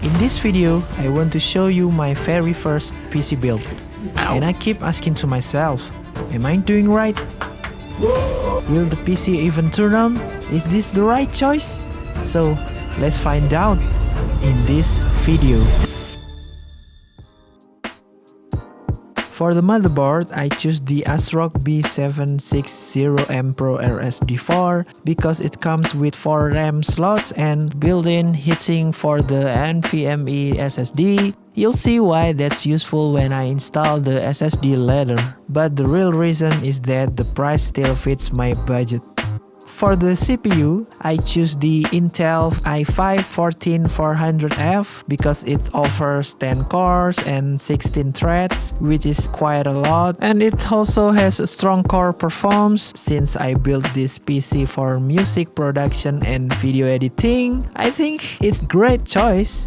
In this video, I want to show you my very first PC build. And I keep asking to myself, am I doing right? Will the PC even turn on? Is this the right choice? So let's find out in this video. For the motherboard, I choose the ASRock B760M Pro RSD4 because it comes with 4 RAM slots and built-in heatsink for the NVMe SSD. You'll see why that's useful when I install the SSD later, but the real reason is that the price still fits my budget. For the CPU, I choose the Intel i5-14400F because it offers 10 cores and 16 threads, which is quite a lot, and it also has a strong core performance. Since I built this PC for music production and video editing, I think it's a great choice.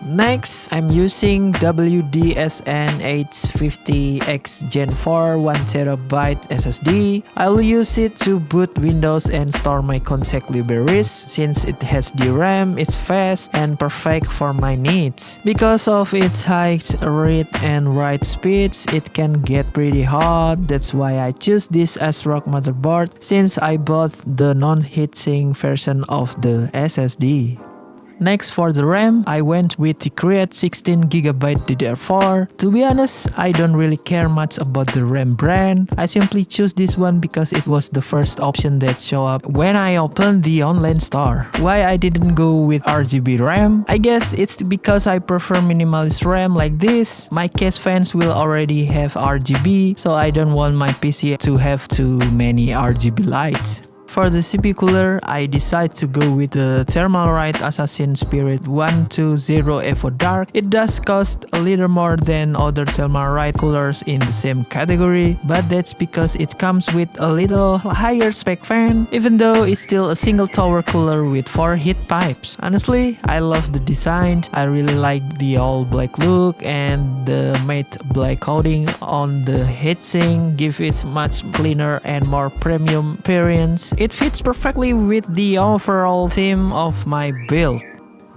Next, I'm using WDSN-H50X Gen 4 1TB SSD. I'll use it to boot Windows and store my contact libraries. Since it has DRAM, it's fast and perfect for my needs. Because of its high read and write speeds, it can get pretty hot. That's why I choose this ASRock motherboard since I bought the non-heatsink version of the SSD. Next, for the RAM, I went with the Create 16GB DDR4. To be honest, I don't really care much about the RAM brand. I simply choose this one because it was the first option that showed up when I opened the online store. Why I didn't go with RGB RAM? I guess it's because I prefer minimalist RAM like this. My case fans will already have RGB, so I don't want my PC to have too many RGB lights. For the CPU cooler, I decided to go with the Thermalright Assassin Spirit 120 Evo Dark. It does cost a little more than other Thermalright coolers in the same category, but that's because it comes with a little higher spec fan, even though it's still a single tower cooler with 4 heat pipes. Honestly, I love the design. I really like the all black look, and the matte black coating on the heatsink give it much cleaner and more premium appearance. It fits perfectly with the overall theme of my build.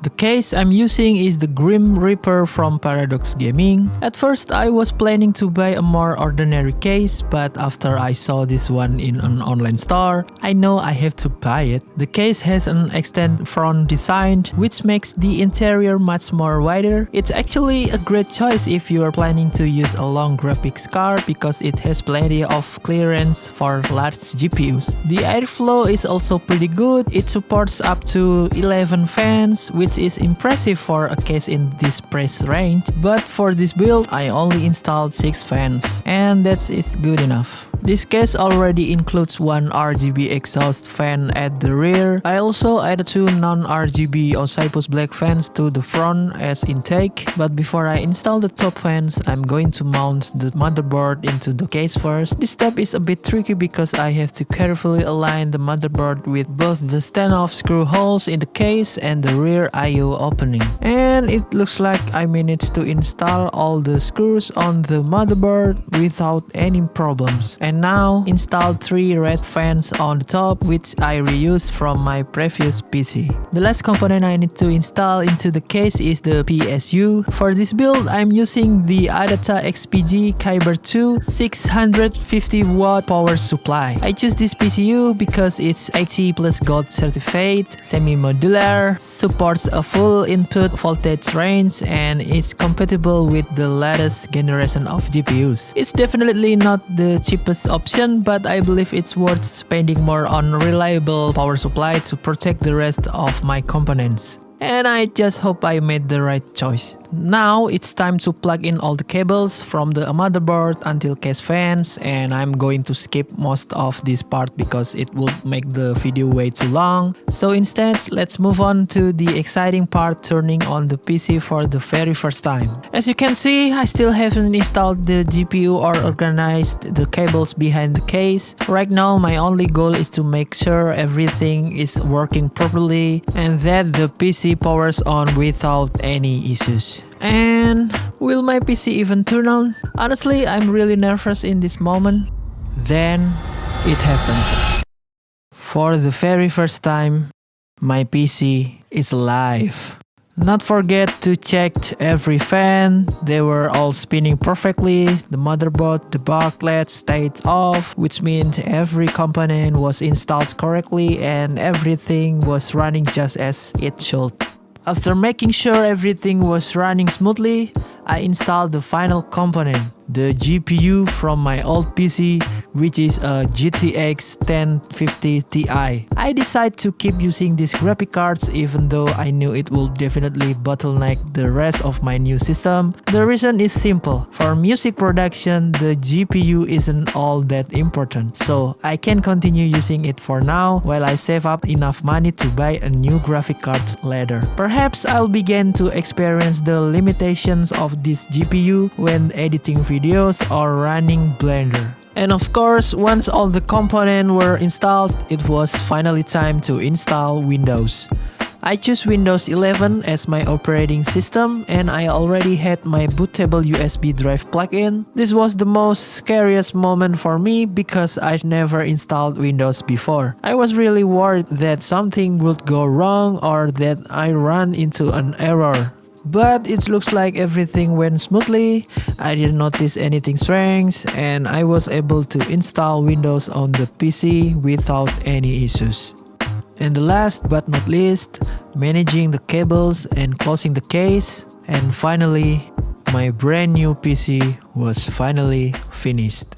The case I'm using is the Grim Reaper from Paradox Gaming. At first, I was planning to buy a more ordinary case, but after I saw this one in an online store, I know I have to buy it. The case has an extended front design, which makes the interior much more wider. It's actually a great choice if you are planning to use a long graphics card because it has plenty of clearance for large GPUs. The airflow is also pretty good. It supports up to 11 fans, which is impressive for a case in this price range, but for this build I only installed 6 fans, and that is good enough. This case already includes one RGB exhaust fan at the rear. I also added 2 non-RGB Olympus black fans to the front as intake, but before I install the top fans, I'm going to mount the motherboard into the case first. This step is a bit tricky because I have to carefully align the motherboard with both the standoff screw holes in the case and the rear I/O opening. And it looks like I managed to install all the screws on the motherboard without any problems. And now install 3 red fans on the top, which I reused from my previous PC. The last component I need to install into the case is the PSU. For this build, I'm using the Adata XPG Kyber 2 650W power supply. I choose this PCU because it's 80 plus gold certified, semi-modular, supports a full input voltage range, and is compatible with the latest generation of GPUs. It's definitely not the cheapest option, but I believe it's worth spending more on reliable power supply to protect the rest of my components. And I just hope I made the right choice. Now it's time to plug in all the cables from the motherboard until case fans, and I'm going to skip most of this part because it would make the video way too long. So instead, let's move on to the exciting part, turning on the PC for the very first time. As you can see, I still haven't installed the GPU or organized the cables behind the case. Right now, my only goal is to make sure everything is working properly and that the PC powers on without any issues. And will my PC even turn on? Honestly, I'm really nervous in this moment. Then it happened. For the very first time, my PC is alive. Not forget to check every fan. They were all spinning perfectly. The motherboard, the backlight stayed off, which means every component was installed correctly and everything was running just as it should. After making sure everything was running smoothly, I installed the final component, the GPU from my old PC, which is a GTX 1050 Ti. I decided to keep using these graphic cards even though I knew it would definitely bottleneck the rest of my new system. The reason is simple. For music production, the GPU isn't all that important, so I can continue using it for now while I save up enough money to buy a new graphic card later. Perhaps I'll begin to experience the limitations of this GPU when editing videos or running Blender. And of course, once all the components were installed, it was finally time to install Windows. I chose Windows 11 as my operating system and I already had my bootable USB drive plugged in. This was the most scariest moment for me because I'd never installed Windows before. I was really worried that something would go wrong or that I run into an error. But it looks like everything went smoothly. I didn't notice anything strange and I was able to install Windows on the PC without any issues. And the last but not least, managing the cables and closing the case. And finally, my brand new PC was finally finished.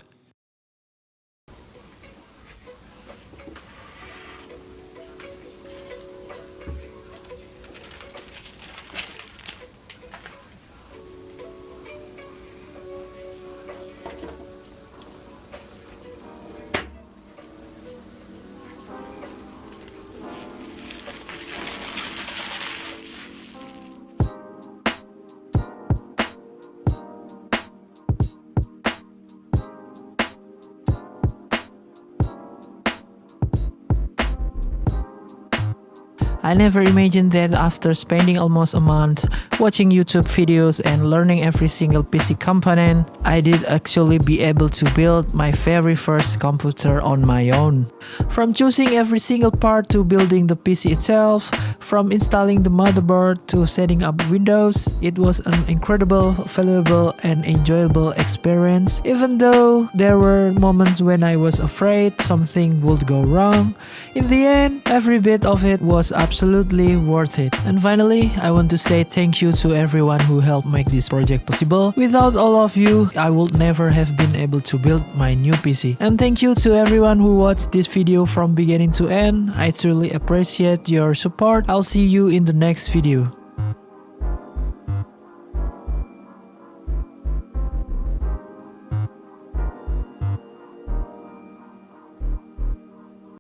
I never imagined that after spending almost a month watching YouTube videos and learning every single PC component, I did actually be able to build my very first computer on my own. From choosing every single part to building the PC itself, from installing the motherboard to setting up Windows, it was an incredible, valuable and enjoyable experience. Even though there were moments when I was afraid something would go wrong, in the end, every bit of it was absolutely worth it. And finally, I want to say thank you to everyone who helped make this project possible. Without all of you, I would never have been able to build my new PC. And thank you to everyone who watched this video from beginning to end. I truly appreciate your support. I'll see you in the next video.